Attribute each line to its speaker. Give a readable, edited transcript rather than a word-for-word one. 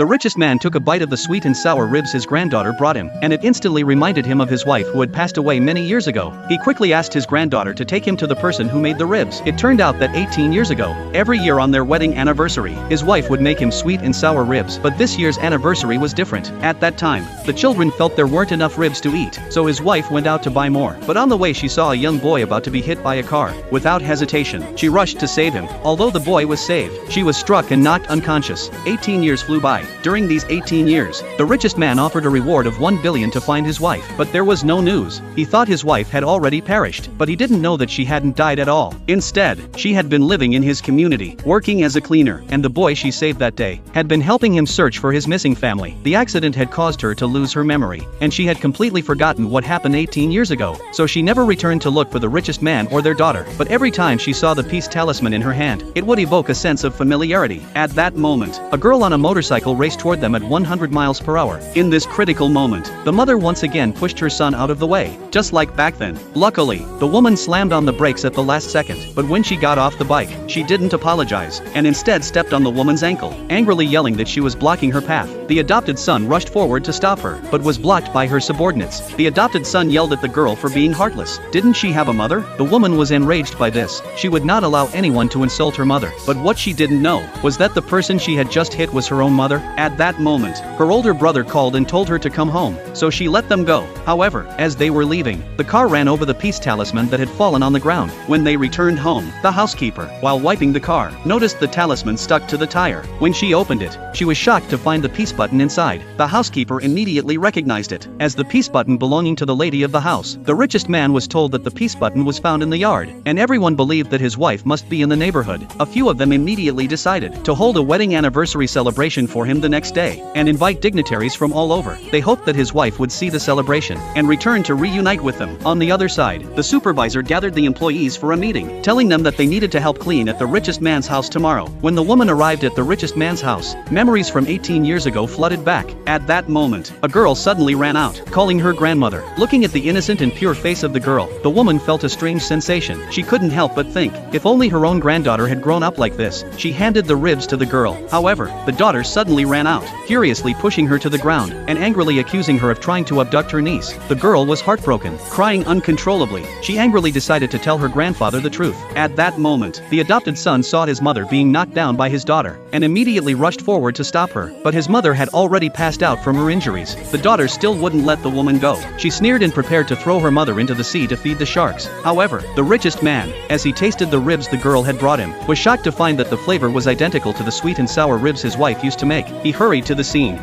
Speaker 1: The richest man took a bite of the sweet and sour ribs his granddaughter brought him, and it instantly reminded him of his wife who had passed away many years ago. He quickly asked his granddaughter to take him to the person who made the ribs. It turned out that 18 years ago, every year on their wedding anniversary, his wife would make him sweet and sour ribs, but this year's anniversary was different. At that time, the children felt there weren't enough ribs to eat, so his wife went out to buy more. But on the way she saw a young boy about to be hit by a car. Without hesitation, she rushed to save him. Although the boy was saved, she was struck and knocked unconscious. 18 years flew by. During these 18 years, the richest man offered a reward of 1 billion to find his wife, but there was no news. He thought his wife had already perished, but he didn't know that she hadn't died at all. Instead, she had been living in his community, working as a cleaner, and the boy she saved that day had been helping him search for his missing family. The accident had caused her to lose her memory, and she had completely forgotten what happened 18 years ago, so she never returned to look for the richest man or their daughter. But every time she saw the peace talisman in her hand, it would evoke a sense of familiarity. At that moment, a girl on a motorcycle raced toward them at 100 miles per hour. In this critical moment, the mother once again pushed her son out of the way, just like back then. Luckily, the woman slammed on the brakes at the last second, but when she got off the bike, she didn't apologize, and instead stepped on the woman's ankle, angrily yelling that she was blocking her path. The adopted son rushed forward to stop her, but was blocked by her subordinates. The adopted son yelled at the girl for being heartless. Didn't she have a mother? The woman was enraged by this. She would not allow anyone to insult her mother, but what she didn't know was that the person she had just hit was her own mother. At that moment, her older brother called and told her to come home, so she let them go. However, as they were leaving, the car ran over the peace talisman that had fallen on the ground. When they returned home, the housekeeper, while wiping the car, noticed the talisman stuck to the tire. When she opened it, she was shocked to find the peace button inside. The housekeeper immediately recognized it as the peace button belonging to the lady of the house. The richest man was told that the peace button was found in the yard, and everyone believed that his wife must be in the neighborhood. A few of them immediately decided to hold a wedding anniversary celebration for him the next day, and invite dignitaries from all over. They hoped that his wife would see the celebration and return to reunite with them. On the other side, the supervisor gathered the employees for a meeting, telling them that they needed to help clean at the richest man's house tomorrow. When the woman arrived at the richest man's house, memories from 18 years ago flooded back. At that moment, a girl suddenly ran out, calling her grandmother. Looking at the innocent and pure face of the girl, the woman felt a strange sensation. She couldn't help but think, if only her own granddaughter had grown up like this. She handed the ribs to the girl. However, the daughter suddenly ran out, furiously pushing her to the ground, and angrily accusing her of trying to abduct her niece. The girl was heartbroken, crying uncontrollably. She angrily decided to tell her grandfather the truth. At that moment, the adopted son saw his mother being knocked down by his daughter, and immediately rushed forward to stop her, but his mother had already passed out from her injuries. The daughter still wouldn't let the woman go. She sneered and prepared to throw her mother into the sea to feed the sharks. However, the richest man, as he tasted the ribs the girl had brought him, was shocked to find that the flavor was identical to the sweet and sour ribs his wife used to make. He hurried to the scene.